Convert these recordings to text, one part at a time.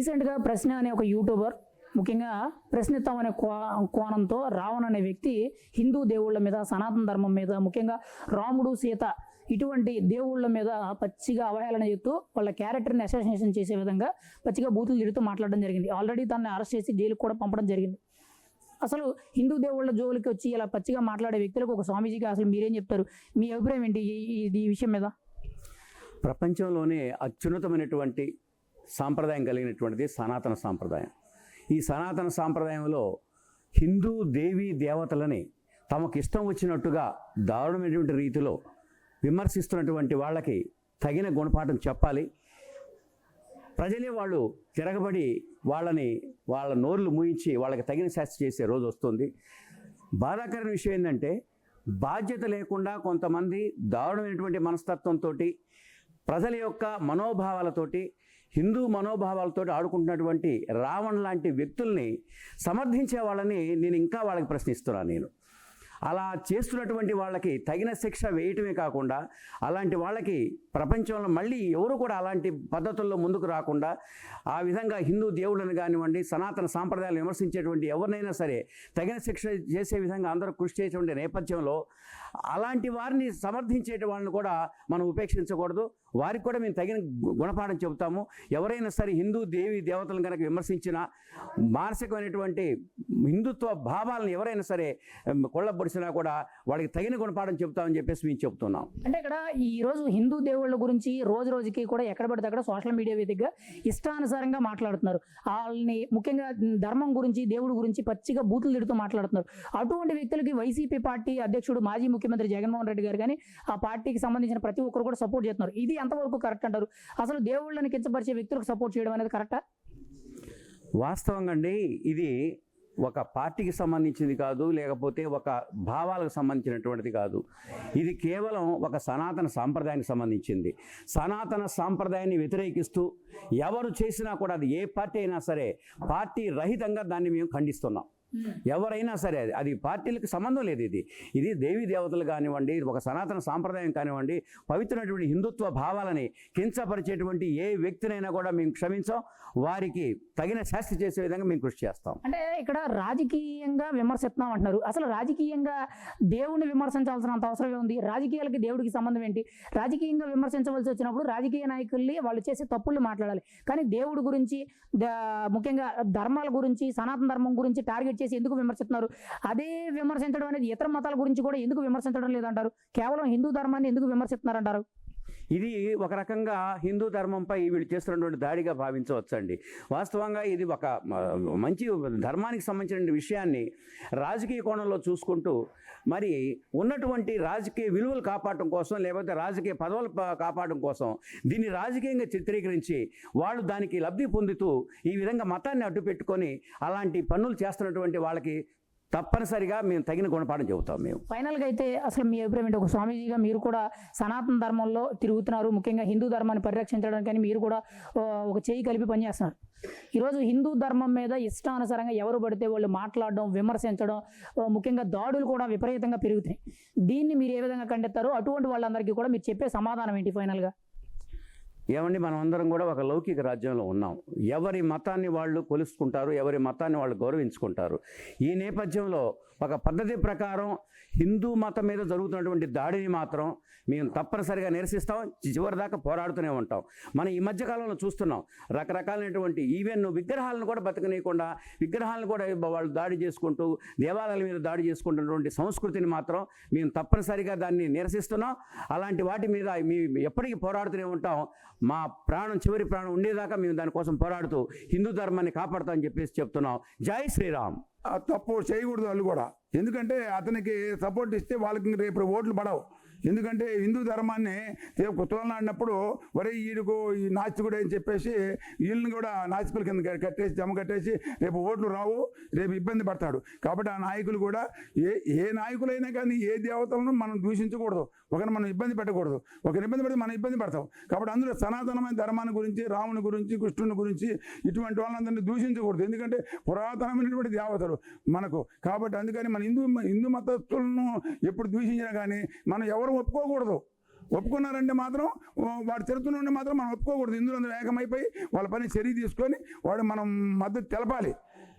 రీసెంట్గా ప్రశ్న అనే ఒక యూట్యూబర్ ముఖ్యంగా ప్రశ్నిద్దాం అనే కోణంతో రావణ్ అనే వ్యక్తి హిందూ దేవుళ్ళ మీద, సనాతన ధర్మం మీద, ముఖ్యంగా రాముడు సీత ఇటువంటి దేవుళ్ళ మీద పచ్చిగా అవహేళన చేస్తూ వాళ్ళ క్యారెక్టర్ని అసాసినేషన్ చేసే విధంగా పచ్చిగా బూతులు తిడుతూ మాట్లాడడం జరిగింది. ఆల్రెడీ తనని అరెస్ట్ చేసి జైలుకు కూడా పంపడం జరిగింది. అసలు హిందూ దేవుళ్ళ జోలికి వచ్చి ఇలా పచ్చిగా మాట్లాడే వ్యక్తులకు ఒక స్వామీజీకి అసలు మీరేం చెప్తారు? మీ అభిప్రాయం ఏంటి ఈ విషయం మీద? ప్రపంచంలోనే అత్యున్నతమైనటువంటి సాంప్రదాయం కలిగినటువంటిది సనాతన సాంప్రదాయం. ఈ సనాతన సాంప్రదాయంలో హిందూ దేవీ దేవతలని తమకు ఇష్టం వచ్చినట్టుగా దారుణమైనటువంటి రీతిలో విమర్శిస్తున్నటువంటి వాళ్ళకి తగిన గుణపాఠం చెప్పాలి. ప్రజలే వాళ్ళు తిరగబడి వాళ్ళ నోర్లు మూయించి వాళ్ళకి తగిన శాస్తి చేసే రోజు వస్తుంది. బాధాకరమైన విషయం ఏంటంటే, బాధ్యత లేకుండా కొంతమంది దారుణమైనటువంటి మనస్తత్వంతో ప్రజల యొక్క మనోభావాలతోటి, హిందూ మనోభావాలతో ఆడుకుంటున్నటువంటి రావణ్ లాంటి వ్యక్తుల్ని సమర్థించే వాళ్ళని నేను ఇంకా వాళ్ళకి ప్రశ్నిస్తున్నాను. అలా చేస్తున్నటువంటి వాళ్ళకి తగిన శిక్ష వేయటమే కాకుండా, అలాంటి వాళ్ళకి ప్రపంచంలో మళ్ళీ ఎవరు కూడా అలాంటి పద్ధతుల్లో ముందుకు రాకుండా, ఆ విధంగా హిందూ దేవుళ్ళని కానివ్వండి, సనాతన సాంప్రదాయాలు విమర్శించేటువంటి ఎవరినైనా సరే తగిన శిక్ష చేసే విధంగా అందరూ కృషి చేసేటువంటి నేపథ్యంలో అలాంటి వారిని సమర్థించే వాళ్ళని కూడా మనం ఉపేక్షించకూడదు. వారికి కూడా మేము తగిన గుణపాఠం చెబుతాము. ఎవరైనా సరే హిందూ దేవి దేవతలను కనుక విమర్శించినా, మానసికమైనటువంటి హిందుత్వ భావాలను ఎవరైనా సరే కొల్లబొడిసినా కూడా వాళ్ళకి తగిన గుణపాఠం చెబుతామని చెప్పేసి మేము చెబుతున్నాం. అంటే ఇక్కడ ఈరోజు హిందూ దేవుళ్ళ గురించి రోజు రోజుకి కూడా ఎక్కడ పడితే అక్కడ సోషల్ మీడియా వేదికగా ఇష్టానుసారంగా మాట్లాడుతున్నారు. వాళ్ళని ముఖ్యంగా ధర్మం గురించి, దేవుడి గురించి పచ్చిగా బూతులు తిడుతూ మాట్లాడుతున్నారు. అటువంటి వ్యక్తులకి వైసీపీ పార్టీ అధ్యక్షుడు, మాజీ ముఖ్యమంత్రి జగన్మోహన్ రెడ్డి గారు కానీ ఆ పార్టీకి సంబంధించిన ప్రతి ఒక్కరు కూడా సపోర్ట్ చేస్తున్నారు. ఇది ఎంతవరకు కరెక్ట్ అంటారు? అసలు దేవుళ్ళని కించపరిచే వ్యక్తులకు సపోర్ట్ చేయడం అనేది కరెక్టా? వాస్తవంగా అండి, ఇది ఒక పార్టీకి సంబంధించింది కాదు, లేకపోతే ఒక భావాలకు సంబంధించినటువంటిది కాదు. ఇది కేవలం ఒక సనాతన సాంప్రదాయానికి సంబంధించింది. సనాతన సాంప్రదాయాన్ని వ్యతిరేకిస్తూ ఎవరు చేసినా కూడా, అది ఏ పార్టీ అయినా సరే, పార్టీ రహితంగా దాన్ని మేము ఖండిస్తున్నాం. ఎవరైనా సరే, అది పార్టీలకు సంబంధం లేదు. ఇది దేవీ దేవతలు కానివ్వండి, ఒక సనాతన సాంప్రదాయం కానివ్వండి, పవిత్రమైనటువంటి హిందుత్వ భావాలని కించపరిచేటువంటి ఏ వ్యక్తినైనా కూడా మేము క్షమించాం. వారికి తగిన శాస్తి చేసే విధంగా మేము కృషి చేస్తాం. అంటే ఇక్కడ రాజకీయంగా విమర్శిస్తున్నాం అంటున్నారు. అసలు రాజకీయంగా దేవుడిని విమర్శించాల్సినంత అవసరం ఉంది? రాజకీయాలకి దేవుడికి సంబంధం ఏంటి? రాజకీయంగా విమర్శించవలసి వచ్చినప్పుడు రాజకీయ నాయకుల్ని వాళ్ళు చేసే తప్పులు మాట్లాడాలి. కానీ దేవుడి గురించి, ముఖ్యంగా ధర్మాల గురించి, సనాతన ధర్మం గురించి టార్గెట్ చేసి ఎందుకు విమర్శిస్తున్నారు? అదే విమర్శించడం అనేది ఇతర మతాల గురించి కూడా ఎందుకు విమర్శించడం లేదంటారు? కేవలం హిందూ ధర్మాన్ని ఎందుకు విమర్శిస్తున్నారంటారు? ఇది ఒక రకంగా హిందూ ధర్మంపై వీళ్ళు చేస్తున్నటువంటి దాడిగా భావించవచ్చండి. వాస్తవంగా ఇది ఒక మంచి ధర్మానికి సంబంధించిన విషయాన్ని రాజకీయ కోణంలో చూసుకుంటూ, మరి ఉన్నటువంటి రాజకీయ విలువలు కాపాడటం కోసం, లేకపోతే రాజకీయ పదవులు కాపాడడం కోసం దీన్ని రాజకీయంగా చిత్రీకరించి వాళ్ళు దానికి లబ్ధి పొందుతూ ఈ విధంగా మతాన్ని అడ్డు పెట్టుకొని అలాంటి పనులు చేస్తున్నటువంటి వాళ్ళకి తప్పనిసరిగా మేము తగిన గుణపాఠం చెబుతాం. మేము ఫైనల్గా అయితే అసలు మీ అభిప్రాయం ఏంటి? ఒక స్వామీజీగా మీరు కూడా సనాతన ధర్మంలో తిరుగుతున్నారు, ముఖ్యంగా హిందూ ధర్మాన్ని పరిరక్షించడానికి కానీ మీరు కూడా ఒక చేయి కలిపి పనిచేస్తున్నారు. ఈరోజు హిందూ ధర్మం మీద ఇష్టానుసారంగా ఎవరు పడితే వాళ్ళు మాట్లాడడం, విమర్శించడం, ముఖ్యంగా దాడులు కూడా విపరీతంగా పెరుగుతాయి. దీన్ని మీరు ఏ విధంగా ఖండిస్తారు? అటువంటి వాళ్ళందరికీ కూడా మీరు చెప్పే సమాధానం ఏంటి ఫైనల్గా? ఏమండి, మనం అందరం కూడా ఒక లౌకిక రాజ్యంలో ఉన్నాం. ఎవరి మతాన్ని వాళ్ళు కొలుసుకుంటారు, ఎవరి మతాన్ని వాళ్ళు గౌరవించుకుంటారు. ఈ నేపథ్యంలో ఒక పద్ధతి ప్రకారం హిందూ మతం మీద జరుగుతున్నటువంటి దాడిని మాత్రం మేము తప్పనిసరిగా నిరసిస్తాం, చివరిదాకా పోరాడుతూనే ఉంటాం. మనం ఈ మధ్యకాలంలో చూస్తున్నాం, రకరకాలైనటువంటి ఈవెన్ విగ్రహాలను కూడా బతకనీయకుండా, విగ్రహాలను కూడా వాళ్ళు దాడి చేసుకుంటూ, దేవాలయాల మీద దాడి చేసుకుంటున్నటువంటి సంస్కృతిని మాత్రం మేము తప్పనిసరిగా దాన్ని నిరసిస్తున్నాం. అలాంటి వాటి మీద మేము ఎప్పటికీ పోరాడుతూనే ఉంటాం. మా ప్రాణం, చివరి ప్రాణం ఉండేదాకా మేము దానికోసం పోరాడుతూ హిందూ ధర్మాన్ని కాపాడుతామని చెప్పేసి చెప్తున్నాం. జై శ్రీరామ్. తప్పు చేయకూడదు వాళ్ళు కూడా. ఎందుకంటే అతనికి సపోర్ట్ ఇస్తే వాళ్ళకి రేపు ఓట్లు పడవు. ఎందుకంటే హిందూ ధర్మాన్ని తోలనాడినప్పుడు వరే ఈడుకు ఈ నాస్తికుడు అని చెప్పేసి వీళ్ళని కూడా నాస్తికుల కింద కట్టేసి జమ కట్టేసి రేపు ఓట్లు రావు, రేపు ఇబ్బంది పడతాడు. కాబట్టి ఆ నాయకులు కూడా ఏ నాయకులైనా కానీ ఏ దేవతలను మనం దూషించకూడదు, ఒకరిని మనం ఇబ్బంది పెట్టకూడదు. ఒకరిని ఇబ్బంది పెడితే మనం ఇబ్బంది పడతాం. కాబట్టి అందులో సనాతనమైన ధర్మాన్ని గురించి, రాముని గురించి, కృష్ణుని గురించి ఇటువంటి వాళ్ళందరినీ దూషించకూడదు. ఎందుకంటే పురాతనమైనటువంటి దేవతలు మనకు. కాబట్టి అందుకని మన హిందూ మతస్థులను ఎప్పుడు దూషించినా కానీ మనం ఎవరు ఒప్పుకోకూడదు. ఒప్పుకున్నారంటే మాత్రం వాడు తిరుగుతుండే మాత్రం మనం ఒప్పుకోకూడదు. హిందువులందరూ ఏకమైపోయి వాళ్ళ పని చర్య తీసుకొని వాడు మనం మద్దతు తెలపాలి.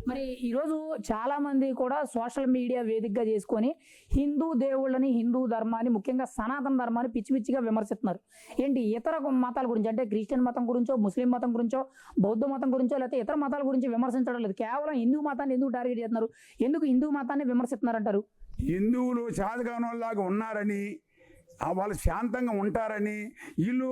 మరి ఈరోజు చాలామంది కూడా సోషల్ మీడియా వేదికగా చేసుకొని హిందూ దేవుళ్ళని, హిందూ ధర్మాన్ని, ముఖ్యంగా సనాతన ధర్మాన్ని పిచ్చి పిచ్చిగా విమర్శిస్తున్నారు. ఏంటి ఇతర మతాల గురించి అంటే క్రిస్టియన్ మతం గురించో, ముస్లిం మతం గురించో, బౌద్ధ మతం గురించో, లేకపోతే ఇతర మతాల గురించి విమర్శించడం లేదు. కేవలం హిందూ మతాన్ని ఎందుకు టార్గెట్ చేస్తున్నారు? ఎందుకు హిందూ మతాన్ని విమర్శిస్తున్నారంటారు? హిందువులు చాతగానోళ్ళలాగా ఉన్నారని, వాళ్ళు శాంతంగా ఉంటారని వీళ్ళు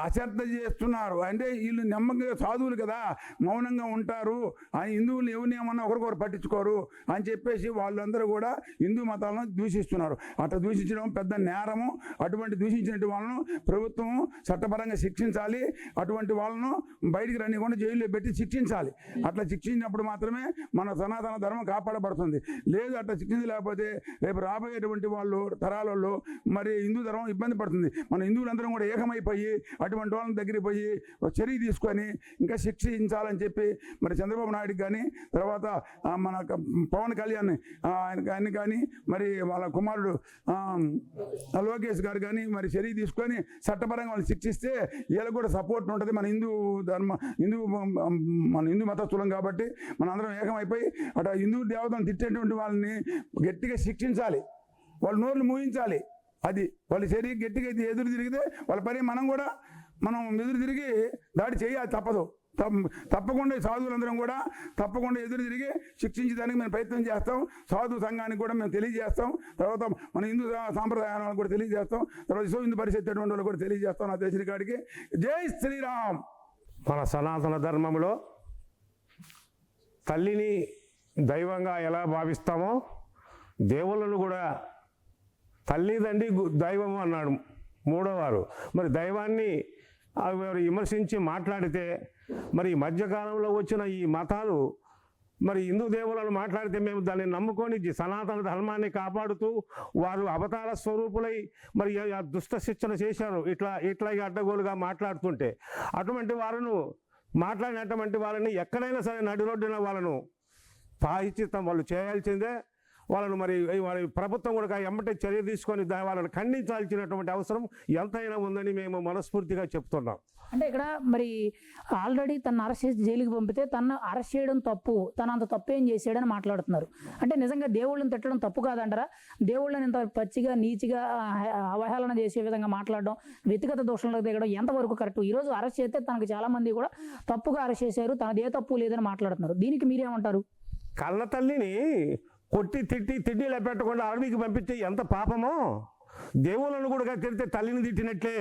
అశ్రద్ధ చేస్తున్నారు. అంటే వీళ్ళు నెమ్మదిగా సాధువులు కదా, మౌనంగా ఉంటారు, ఆ హిందువులు ఎవరినేమన్నా ఒకరికొకరు పట్టించుకోరు అని చెప్పేసి వాళ్ళందరూ కూడా హిందూ మతాలను దూషిస్తున్నారు. అట్లా దూషించడం పెద్ద నేరము. అటువంటి దూషించినటువంటి వాళ్ళను ప్రభుత్వం చట్టపరంగా శిక్షించాలి. అటువంటి వాళ్ళను బయటికి రానివ్వకుండా జైల్లో పెట్టి శిక్షించాలి. అట్లా శిక్షించినప్పుడు మాత్రమే మన సనాతన ధర్మం కాపాడబడుతుంది. లేదు అట్లా శిక్షించలేకపోతే రేపు రాబోయేటువంటి వాళ్ళు తరాలలో మరి హిందూ ధర్మం ఇబ్బంది పడుతుంది. మన హిందువులందరం కూడా ఏకమైపోయి అటువంటి వాళ్ళని దగ్గరికి పోయి చర్య తీసుకొని ఇంకా శిక్షించాలని చెప్పి మరి చంద్రబాబు నాయుడుకి కానీ, తర్వాత మన పవన్ కళ్యాణ్ ఆయన కానీ, మరి వాళ్ళ కుమారుడు లోకేష్ గారు కానీ మరి చర్య తీసుకొని చట్టపరంగా వాళ్ళు శిక్షిస్తే వీళ్ళకి కూడా సపోర్ట్ ఉంటుంది. మన హిందూ మతస్థులం కాబట్టి మన అందరం ఏకమైపోయి అటు హిందూ దేవతలను తిట్టేటువంటి వాళ్ళని గట్టిగా శిక్షించాలి. వాళ్ళ నోర్లు మూయించాలి. అది వాళ్ళ శరీరం గట్టిగా ఎదురు తిరిగితే వాళ్ళ పని మనం ఎదురు తిరిగి దాడి చేయాలి. తప్పకుండా సాధువులందరం కూడా తప్పకుండా ఎదురు తిరిగి శిక్షించడానికి మేము ప్రయత్నం చేస్తాం. సాధు సంఘానికి కూడా మేము తెలియజేస్తాం. తర్వాత మన హిందూ సాంప్రదాయాలను కూడా తెలియజేస్తాం. తర్వాత హిందూ పరిషత్ అటువంటి వాళ్ళు కూడా తెలియజేస్తాం. నా తెలిసిన కాడికి జై శ్రీరామ్. మన సనాతన ధర్మంలో తల్లిని దైవంగా ఎలా భావిస్తామో దేవుళ్ళను కూడా తల్లిదండ్రి దైవం అన్నాడు మూడోవారు. మరి దైవాన్ని విమర్శించి మాట్లాడితే మరి ఈ మధ్యకాలంలో వచ్చిన ఈ మతాలు మరి హిందూ దేవులను మాట్లాడితే మేము దాన్ని నమ్ముకొని సనాతన ధర్మాన్ని కాపాడుతూ వారు అవతార స్వరూపులై మరి దుష్ట శిక్షణ చేశారు. ఇట్లా అడ్డగోలుగా మాట్లాడుతుంటే అటువంటి వారిను మాట్లాడినటువంటి వాళ్ళని ఎక్కడైనా సరే నడి రోడ్డున వాళ్ళను ప్రాయశ్చిత్తం వాళ్ళు చేయాల్సిందే. వాళ్ళను మరి వాళ్ళ ప్రభుత్వం కూడా ఎమ్మటే చర్య తీసుకొని వాళ్ళని ఖండించాల్సినటువంటి అవసరం ఎంతైనా ఉందని మేము మనస్ఫూర్తిగా చెప్తున్నాం. అంటే ఇక్కడ మరి ఆల్రెడీ తను అరెస్ట్ చేసి జైలుకి పంపితే తను అరెస్ట్ చేయడం తప్పు, తను అంత తప్పు ఏం చేసాడని మాట్లాడుతున్నారు. అంటే నిజంగా దేవుళ్ళని తిట్టడం తప్పు కాదంటారా? దేవుళ్ళని ఇంత పచ్చిగా నీచిగా అవహేళన చేసే విధంగా మాట్లాడడం, వ్యక్తిగత దోషంలోకి దిగడం ఎంతవరకు కరెక్ట్? ఈరోజు అరెస్ట్ చేస్తే తనకు చాలా మంది కూడా తప్పుగా అరెస్ట్ చేశారు, తనదే తప్పు లేదని మాట్లాడుతున్నారు. దీనికి మీరేమంటారు? కళ్ళ తల్లిని కొట్టి తిట్టిలా పెట్టకుండా అడవికి పంపిస్తే ఎంత పాపమో, దేవుళ్ళను కూడా తిడితే తల్లిని తిట్టినట్లే.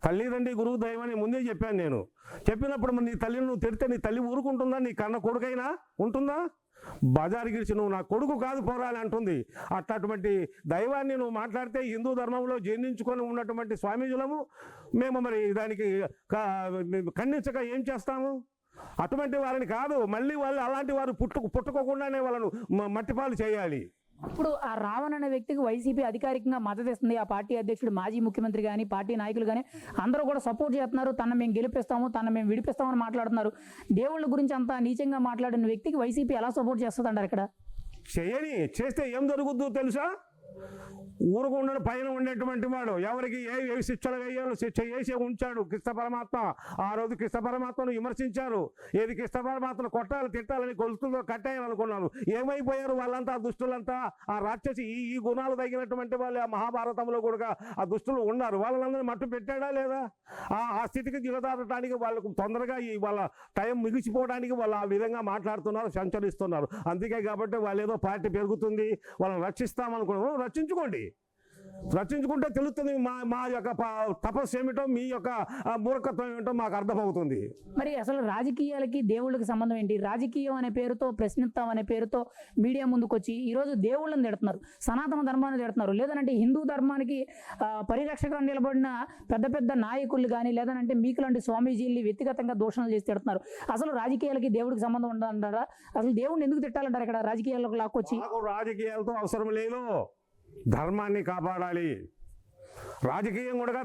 తల్లిదండ్రి గురువు దైవని ముందే చెప్పాను నేను. చెప్పినప్పుడు నీ తల్లిని నువ్వు తిడితే నీ తల్లి ఊరుకుంటుందా? నీ కన్న కొడుకైనా ఉంటుందా? బజారు గిడిచి నువ్వు నా కొడుకు కాదు పోరాలి అంటుంది. అట్లాంటి దైవాన్ని నువ్వు మాట్లాడితే హిందూ ధర్మంలో జీర్ణించుకొని ఉన్నటువంటి స్వామీజులము మేము మరి దానికి ఖండించక ఏం చేస్తాము? అటువంటి వారిని కాదు, మళ్ళీ వాళ్ళు అలాంటి వారు పుట్టుకోకుండానే వాళ్ళను మట్టిపాలు చేయాలి. ఇప్పుడు ఆ రావణ్ అనే వ్యక్తికి వైసీపీ అధికారికంగా మద్దతు ఇస్తుంది. ఆ పార్టీ అధ్యక్షుడు, మాజీ ముఖ్యమంత్రి కానీ, పార్టీ నాయకులు కానీ అందరూ కూడా సపోర్ట్ చేస్తున్నారు. తన మేము గెలిపిస్తాము, తన మేము విడిపిస్తామని మాట్లాడుతున్నారు. దేవుళ్ళ గురించి అంత నీచంగా మాట్లాడిన వ్యక్తికి వైసీపీ ఎలా సపోర్ట్ చేస్తుంది అంటారు? ఇక్కడ చేయని చేస్తే ఏం జరుగుద్దో తెలుసా? ఊరుకుండా పైన ఉండేటువంటి వాడు ఎవరికి ఏ శిక్షలు వేయాలో శిక్ష వేసి ఉంచాడు కృష్ణ పరమాత్మ. ఆ రోజు కృష్ణ పరమాత్మను విమర్శించారు. ఏది కృష్ణ పరమాత్మను కొట్టాలి తిట్టాలని కొలుతుల్లో కట్టాయనుకున్నారు. ఏమైపోయారు వాళ్ళంతా? దుష్టులంతా ఆ రాక్షసి ఈ గుణాలు తగినటువంటి వాళ్ళు ఆ మహాభారతంలో కూడా ఆ దుష్టులు ఉన్నారు. వాళ్ళందరినీ మట్టు పెట్టాడా లేదా? ఆ స్థితికి దిగదారటానికి వాళ్ళకు తొందరగా వాళ్ళ టైం మిగిసిపోవడానికి వాళ్ళు ఆ విధంగా మాట్లాడుతున్నారు, సంచరిస్తున్నారు. అందుకే కాబట్టి వాళ్ళు ఏదో పార్టీ పెరుగుతుంది వాళ్ళని రక్షిస్తామనుకున్నారు. రక్షించుకుంటే తెలుస్తుంది మా యొక్క తపస్సు ఏమిటో, మీ యొక్క మూర్ఖత్వం ఏమిటో మాకు అర్థమవుతుంది. మరి అసలు రాజకీయాలకి దేవుళ్ళకి సంబంధం ఏంటి? రాజకీయం అనే పేరుతో, ప్రశ్నిస్తాం అనే పేరుతో మీడియా ముందుకు వచ్చి ఈరోజు దేవుళ్ళని తిడుతున్నారు, సనాతన ధర్మాన్ని తిడుతున్నారు. లేదనంటే హిందూ ధర్మానికి పరిరక్షకులు నిలబడిన పెద్ద పెద్ద నాయకులు కానీ, లేదనంటే మీకు లాంటి స్వామీజీల్ని వ్యక్తిగతంగా దూషణలు చేసి తిడుతున్నారు. అసలు రాజకీయాలకి దేవుడికి సంబంధం ఉండాలంటారా? అసలు దేవుడిని ఎందుకు తిట్టాలంటారు ఇక్కడ రాజకీయాలకు లాక్కొచ్చి? రాజకీయాలతో అవసరం లేదు, ధర్మాన్ని కాపాడాలి. రాజకీయం కూడా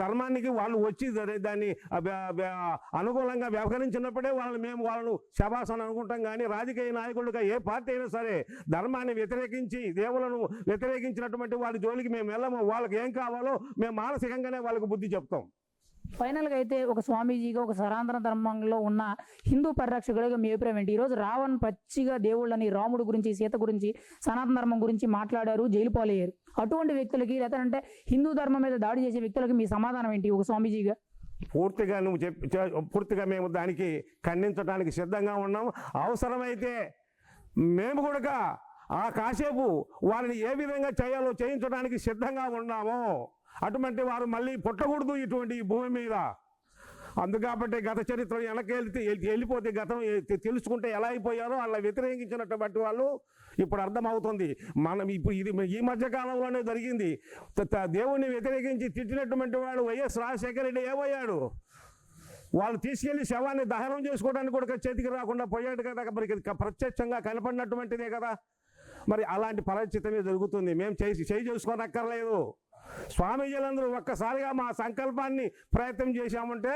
ధర్మానికి వాళ్ళు వచ్చి దాన్ని అనుకూలంగా వ్యవహరించినప్పుడే వాళ్ళను శబాస్ అని అనుకుంటాం. కానీ రాజకీయ నాయకులుగా ఏ పార్టీ అయినా సరే ధర్మాన్ని వ్యతిరేకించి దేవులను వ్యతిరేకించినటువంటి వాళ్ళ జోలికి మేము వెళ్ళము. వాళ్ళకి ఏం కావాలో మేము మానసికంగానే వాళ్ళకు బుద్ధి చెప్తాం. ఫైనల్గా అయితే ఒక స్వామీజీగా, ఒక సనాతన ధర్మంలో ఉన్న హిందూ పరిరక్షకుడిగా మీ అభిప్రాయం ఏంటి? ఈరోజు రావణ్ పచ్చిగా దేవుళ్ళని, రాముడు గురించి, సీత గురించి, సనాతన ధర్మం గురించి మాట్లాడారు, జైలు పాలయ్యారు. అటువంటి వ్యక్తులకి లేదంటే హిందూ ధర్మం మీద దాడి చేసే వ్యక్తులకి మీ సమాధానం ఏంటి ఒక స్వామీజీగా? పూర్తిగా పూర్తిగా మేము దానికి ఖండించడానికి సిద్ధంగా ఉన్నాము. అవసరమైతే మేము కూడా ఆ కాసేపు వారిని ఏ విధంగా చేయాలో చేయించడానికి సిద్ధంగా ఉన్నాము. అటువంటి వారు మళ్ళీ పుట్టకూడదు ఇటువంటి భూమి మీద. అందుకాబట్టి గత చరిత్ర వెళ్ళిపోతే గతం తెలుసుకుంటే ఎలా అయిపోయారో అలా వ్యతిరేకించినటువంటి వాళ్ళు ఇప్పుడు అర్థమవుతుంది. మనం ఇప్పుడు ఇది ఈ మధ్యకాలంలోనే జరిగింది. దేవుణ్ణి వ్యతిరేకించి తిట్టినటువంటి వాడు వైఎస్ రాజశేఖర రెడ్డి ఏమయ్యాడు? వాళ్ళు తీసుకెళ్లి శవాన్ని దహనం చేసుకోవడానికి కూడా చేతికి రాకుండా పోయాడు కదా. మరి ప్రత్యక్షంగా కనపడినటువంటిదే కదా. మరి అలాంటి పరిస్థితి జరుగుతుంది. మేము చేయి చేసుకోనక్కర్లేదు. స్వామీజీలందరూ ఒక్కసారిగా మా సంకల్పాన్ని ప్రయత్నం చేశామంటే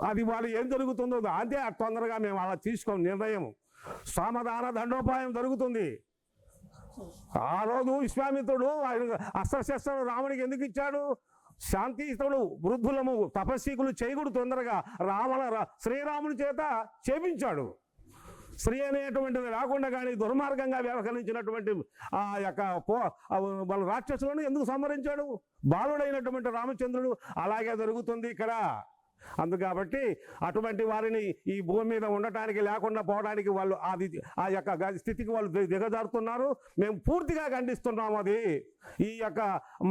అది వాళ్ళు ఏం జరుగుతుందో అంతే తొందరగా మేము అలా తీసుకోం నిర్ణయం. సామధాన దండోపాయం జరుగుతుంది. ఆ రోజు విశ్వామిత్రుడు అస్త్రశస్త్రం రాముడికి ఎందుకు ఇచ్చాడు? శాంతియుతుడు వృద్ధులము తపస్సీకులు చేయకూడదు తొందరగా శ్రీరాముని చేత చేపించాడు. స్త్రీ అనేటువంటిది రాకుండా కానీ దుర్మార్గంగా వ్యవహరించినటువంటి ఆ యొక్క వాళ్ళ రాక్షసులను ఎందుకు సంహరించాడు? బాలుడైనటువంటి రామచంద్రుడు. అలాగే జరుగుతుంది ఇక్కడ. అందుకాబట్టి అటువంటి వారిని ఈ భూమి మీద ఉండటానికి లేకుండా పోవడానికి వాళ్ళు ఆ యొక్క స్థితికి వాళ్ళు దిగజారుతున్నారు. మేము పూర్తిగా ఖండిస్తున్నాము. అది ఈ యొక్క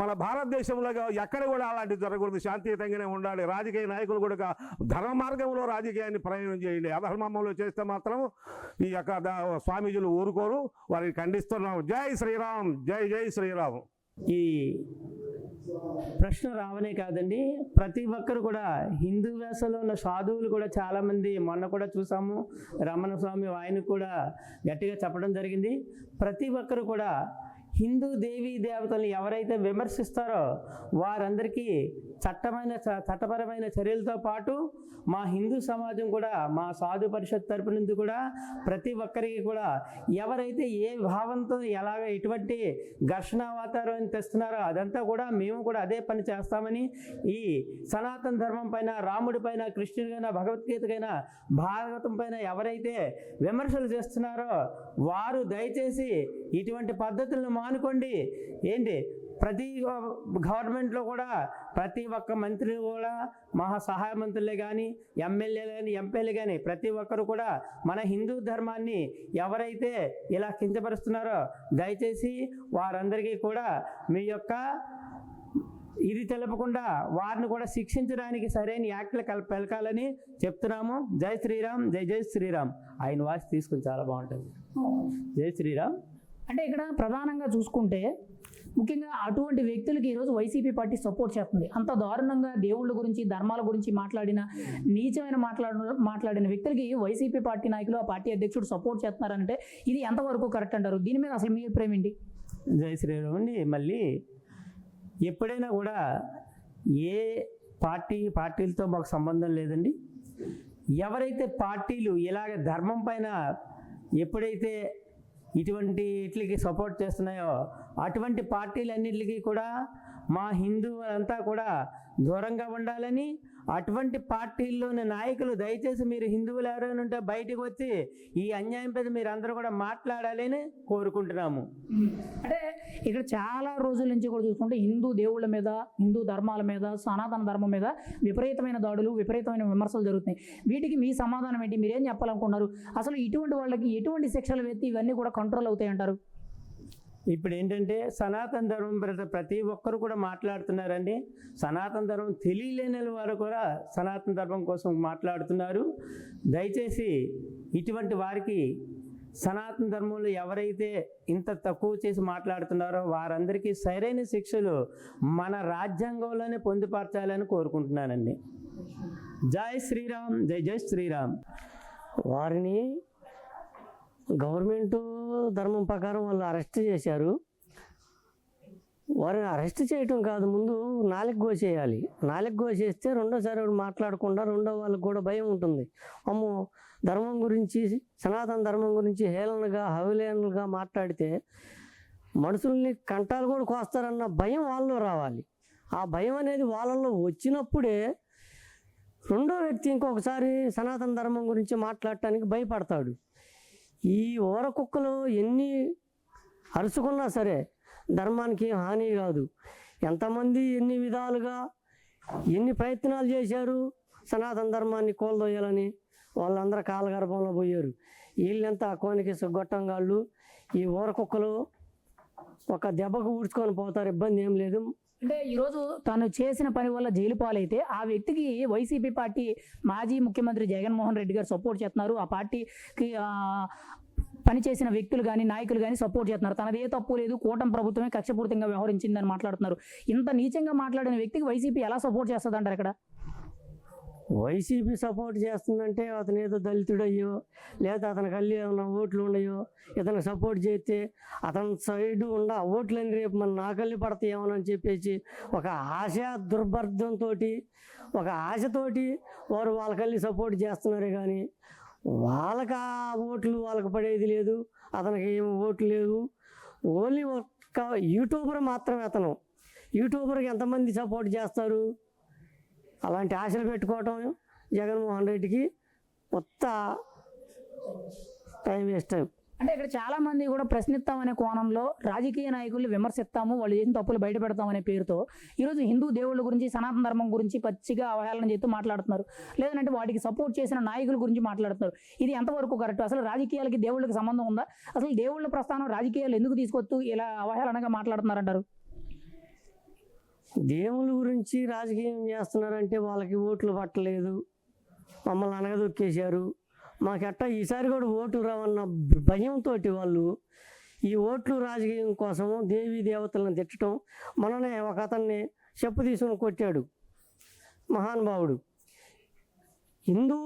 మన భారతదేశంలో ఎక్కడ కూడా అలాంటివి జరగకూడదు. శాంతియుతంగానే ఉండాలి. రాజకీయ నాయకులు కూడా ధర్మ మార్గంలో రాజకీయాన్ని ప్రయోజనం చేయండి. అధర్మంలో చేస్తే మాత్రం ఈ యొక్క స్వామీజీలు ఊరుకోరు. వారిని ఖండిస్తున్నాము. జై శ్రీరామ్, జై జై శ్రీరామ్. ఈ ప్రశ్న రావనే కాదండి, ప్రతి ఒక్కరు కూడా హిందూ వేషంలో ఉన్న సాధువులు కూడా చాలామంది మొన్న కూడా చూసాము. రమణ స్వామి ఆయన కూడా గట్టిగా చెప్పడం జరిగింది. ప్రతి ఒక్కరు కూడా హిందూ దేవీ దేవతలను ఎవరైతే విమర్శిస్తారో వారందరికీ చట్టపరమైన చర్యలతో పాటు మా హిందూ సమాజం కూడా, మా సాధు పరిషత్ తరపు నుంచి కూడా ప్రతి ఒక్కరికి కూడా ఎవరైతే ఏ భావంతో ఎలాగ ఎటువంటి ఘర్షణ వాతావరణం తెస్తున్నారో అదంతా కూడా మేము కూడా అదే పని చేస్తామని, ఈ సనాతన ధర్మం పైన, రాముడి పైన, కృష్ణుడికైనా, భగవద్గీతకైనా, భాగవతం పైన ఎవరైతే విమర్శలు చేస్తున్నారో వారు దయచేసి ఇటువంటి పద్ధతులను మానుకోండి. ఏంటి ప్రతి గవర్నమెంట్లో కూడా ప్రతి ఒక్క మంత్రి కూడా, మహా సహాయ మంత్రులే కానీ, ఎమ్మెల్యేలు కానీ, ఎంపీలు కానీ ప్రతి ఒక్కరు కూడా మన హిందూ ధర్మాన్ని ఎవరైతే ఇలా కించపరుస్తున్నారో దయచేసి వారందరికీ కూడా మీ యొక్క ఇది తెలపకుండా వారిని కూడా శిక్షించడానికి సరైన యాక్ట్లు పలకాలని చెప్తున్నాము. జై శ్రీరామ్, జై జై శ్రీరామ్. ఆయన వాయిస్ తీసుకుని చాలా బాగుంటుంది. జై శ్రీరామ్. అంటే ఇక్కడ ప్రధానంగా చూసుకుంటే ముఖ్యంగా అటువంటి వ్యక్తులకి ఈరోజు వైసీపీ పార్టీ సపోర్ట్ చేస్తుంది. అంత దారుణంగా దేవుళ్ళ గురించి, ధర్మాల గురించి నీచమైన మాట్లాడిన వ్యక్తులకి వైసీపీ పార్టీ నాయకులు, ఆ పార్టీ అధ్యక్షుడు సపోర్ట్ చేస్తున్నారంటే ఇది ఎంతవరకు కరెక్ట్ అంటారు? దీని మీద అసలు మీ అభిప్రాయం ఏంటి? జై శ్రీరామ్ అండి. మళ్ళీ ఎప్పుడైనా కూడా ఏ పార్టీలతో మాకు సంబంధం లేదండి. ఎవరైతే పార్టీలు ఇలాగ ధర్మం పైన ఎప్పుడైతే ఇట్లకి సపోర్ట్ చేస్తున్నాయో అటువంటి పార్టీలన్నిటికీ కూడా మా హిందువులంతా కూడా దూరంగా ఉండాలని, అటువంటి పార్టీల్లోని నాయకులు దయచేసి మీరు హిందువులు ఎవరైనా ఉంటే బయటకు వచ్చి ఈ అన్యాయం మీద మీరు అందరూ కూడా మాట్లాడాలని కోరుకుంటున్నాము. అంటే ఇక్కడ చాలా రోజుల నుంచి కూడా చూసుకుంటే హిందూ దేవుళ్ళ మీద, హిందూ ధర్మాల మీద, సనాతన ధర్మం మీద విపరీతమైన దాడులు, విపరీతమైన విమర్శలు జరుగుతున్నాయి. వీటికి మీ సమాధానం ఏంటి? మీరేం చెప్పాలనుకున్నారు? అసలు ఇటువంటి వాళ్ళకి ఎటువంటి శిక్షలు వేస్తే ఇవన్నీ కూడా కంట్రోల్ అవుతాయి అంటారు? ఇప్పుడు ఏంటంటే సనాతన ధర్మం ప్రతి ఒక్కరు కూడా మాట్లాడుతున్నారండి. సనాతన ధర్మం తెలియలేని వారు కూడా సనాతన ధర్మం కోసం మాట్లాడుతున్నారు. దయచేసి ఇటువంటి వారికి సనాతన ధర్మంలో ఎవరైతే ఇంత తక్కువ చేసి మాట్లాడుతున్నారో వారందరికీ సరైన శిక్షలు మన రాజ్యాంగంలోనే పొందుపరచాలని కోరుకుంటున్నానండి. జై శ్రీరామ్, జై జై శ్రీరామ్. వారిని గవర్నమెంటు ధర్మం ప్రకారం వాళ్ళు అరెస్ట్ చేశారు. వారిని అరెస్ట్ చేయటం కాదు, ముందు నాలుగు కోసేయాలి. నాలుగు కోసేస్తే రెండోసారి వాడు మాట్లాడకుండా రెండో వాళ్ళకి కూడా భయం ఉంటుంది. అమ్మో, ధర్మం గురించి, సనాతన ధర్మం గురించి హేళనగా హవిలేనగా మాట్లాడితే మనుషుల్ని కంటాలు కూడా కోస్తారన్న భయం వాళ్ళలో రావాలి. ఆ భయం అనేది వాళ్ళలో వచ్చినప్పుడే రెండో వ్యక్తి ఇంకొకసారి సనాతన ధర్మం గురించి మాట్లాడటానికి భయపడతాడు. ఈ ఊర కుక్కలు ఎన్ని అరుచుకున్నా సరే ధర్మానికి హాని కాదు. ఎంతమంది ఎన్ని విధాలుగా ఎన్ని ప్రయత్నాలు చేశారు సనాతన ధర్మాన్ని కూలదోయాలని, వాళ్ళందరూ కాలగర్భంలో పోయారు. వీళ్ళంతా కోనికి గొట్టంగాళ్ళు, ఈ ఊర కుక్కలు ఒక దెబ్బకు ఊడ్చుకొని పోతారు, ఇబ్బంది ఏం లేదు. అంటే ఈరోజు తను చేసిన పని వల్ల జైలు పాలైతే ఆ వ్యక్తికి వైసీపీ పార్టీ మాజీ ముఖ్యమంత్రి జగన్మోహన్ రెడ్డి గారు సపోర్ట్ చేస్తున్నారు. ఆ పార్టీకి పనిచేసిన వ్యక్తులు కానీ నాయకులు కానీ సపోర్ట్ చేస్తున్నారు. తనది ఏ తప్పు లేదు, కూటమి ప్రభుత్వమే కక్షపూరితంగా వ్యవహరించిందని మాట్లాడుతున్నారు. ఇంత నీచంగా మాట్లాడిన వ్యక్తికి వైసీపీ ఎలా సపోర్ట్ చేస్తుంది అంటారు ఇక్కడ? వైసీపీ సపోర్ట్ చేస్తుందంటే అతను ఏదో దళితుడయ్యో లేదా అతనికి అల్లి ఏమన్నా ఓట్లు ఉన్నాయో ఇతనికి సపోర్ట్ చేస్తే అతని సైడ్ ఓట్లని రేపు మన నాకల్లి పడతాయేమోనని చెప్పేసి ఒక ఆశ దుర్భర్ధంతో ఒక ఆశతోటి వారు వాళ్ళకల్లి సపోర్ట్ చేస్తున్నారే కానీ వాళ్ళకి ఆ ఓట్లు వాళ్ళకి పడేది లేదు, అతనికి ఏమి ఓట్లు లేవు. ఓన్లీ ఒక యూట్యూబర్ మాత్రమే అతను. యూట్యూబర్కి ఎంతమంది సపోర్ట్ చేస్తారు? అలాంటి ఆశలు పెట్టుకోవటం జగన్మోహన్ రెడ్డికి కొత్త టైం వేస్ట్. అంటే ఇక్కడ చాలా మంది కూడా ప్రశ్నిస్తామనే కోణంలో రాజకీయ నాయకుల్ని విమర్శిస్తాము, వాళ్ళు ఏం తప్పులు బయట పెడతామనే పేరుతో ఈరోజు హిందూ దేవుళ్ళ గురించి, సనాతన ధర్మం గురించి పచ్చిగా అవహేళన చేస్తూ మాట్లాడుతున్నారు. లేదంటే వాటికి సపోర్ట్ చేసిన నాయకుల గురించి మాట్లాడుతున్నారు. ఇది ఎంతవరకు కరెక్ట్? అసలు రాజకీయాలకి దేవుళ్ళకి సంబంధం ఉందా? అసలు దేవుళ్ళ ప్రస్థానం రాజకీయాలు ఎందుకు తీసుకొస్తూ ఇలా అవహేళనగా మాట్లాడుతున్నారంటారు? దేవుళ్ళ గురించి రాజకీయం చేస్తున్నారంటే వాళ్ళకి ఓట్లు పట్టలేదు, మమ్మల్ని అనగదొక్కేశారు, మాకెట్టా ఈసారి కూడా ఓట్లు రావన్న భయంతో వాళ్ళు ఈ ఓట్లు రాజకీయం కోసము దేవీ దేవతలను తిట్టడం. మననే ఒక అతన్ని చెప్పు తీసుకుని కొట్టాడు మహానుభావుడు. హిందూ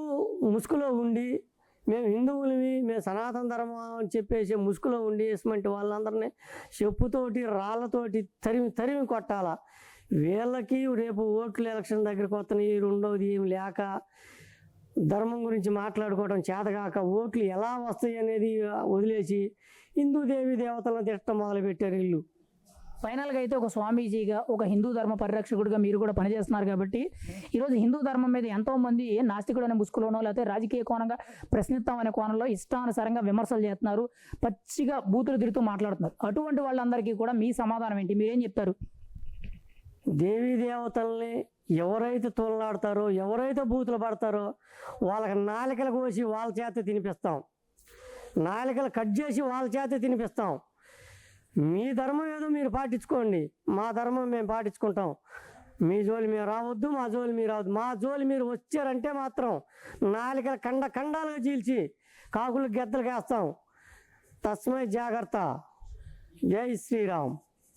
ముసుగులో ఉండి మేము హిందువులవి, మేము సనాతన ధర్మం అని చెప్పేసి ముసుగులో ఉండి ఇటువంటి వాళ్ళందరినీ చెప్పుతోటి రాళ్ళతోటి తరిమి కొట్టాలా. వీళ్ళకి రేపు ఓట్లు ఎలక్షన్ దగ్గరికి వస్తున్నాయి, రెండవది ఏమి లేక ధర్మం గురించి మాట్లాడుకోవడం చేతగాక ఓట్లు ఎలా వస్తాయి అనేది వదిలేసి హిందూ దేవి దేవతలను తిట్టడం మొదలుపెట్టారు వీళ్ళు. ఫైనల్గా అయితే ఒక స్వామీజీగా, ఒక హిందూ ధర్మ పరిరక్షకుడిగా మీరు కూడా పనిచేస్తున్నారు కాబట్టి ఈరోజు హిందూ ధర్మం మీద ఎంతోమంది నాస్తికుడు అనే ముసుగులోనో లేకపోతే రాజకీయ కోణంగా ప్రశ్నిస్తామనే కోణంలో ఇష్టానుసారంగా విమర్శలు చేస్తున్నారు, పచ్చిగా బూతులు తిరుగుతూ మాట్లాడుతున్నారు. అటువంటి వాళ్ళందరికీ కూడా మీ సమాధానం ఏంటి? మీరేం చెప్తారు? దేవీ దేవతల్ని ఎవరైతే తోలనాడతారో, ఎవరైతే బూతులు పడతారో వాళ్ళకి నాలికలు కోసి వాళ్ళ చేత తినిపిస్తాం, నాలికలు కట్ చేసి వాళ్ళ చేత తినిపిస్తాం. మీ ధర్మం ఏదో మీరు పాటించుకోండి, మా ధర్మం మేము పాటించుకుంటాం. మీ జోలి మేము రావద్దు, మా జోలి మీరు రావద్దు. మా జోలి మీరు వచ్చారంటే మాత్రం నాలికలు ఖండాలుగా చీల్చి కాకులు గెద్దలు వేస్తాం. తస్మై జాగ్రత్త. జై శ్రీరామ్.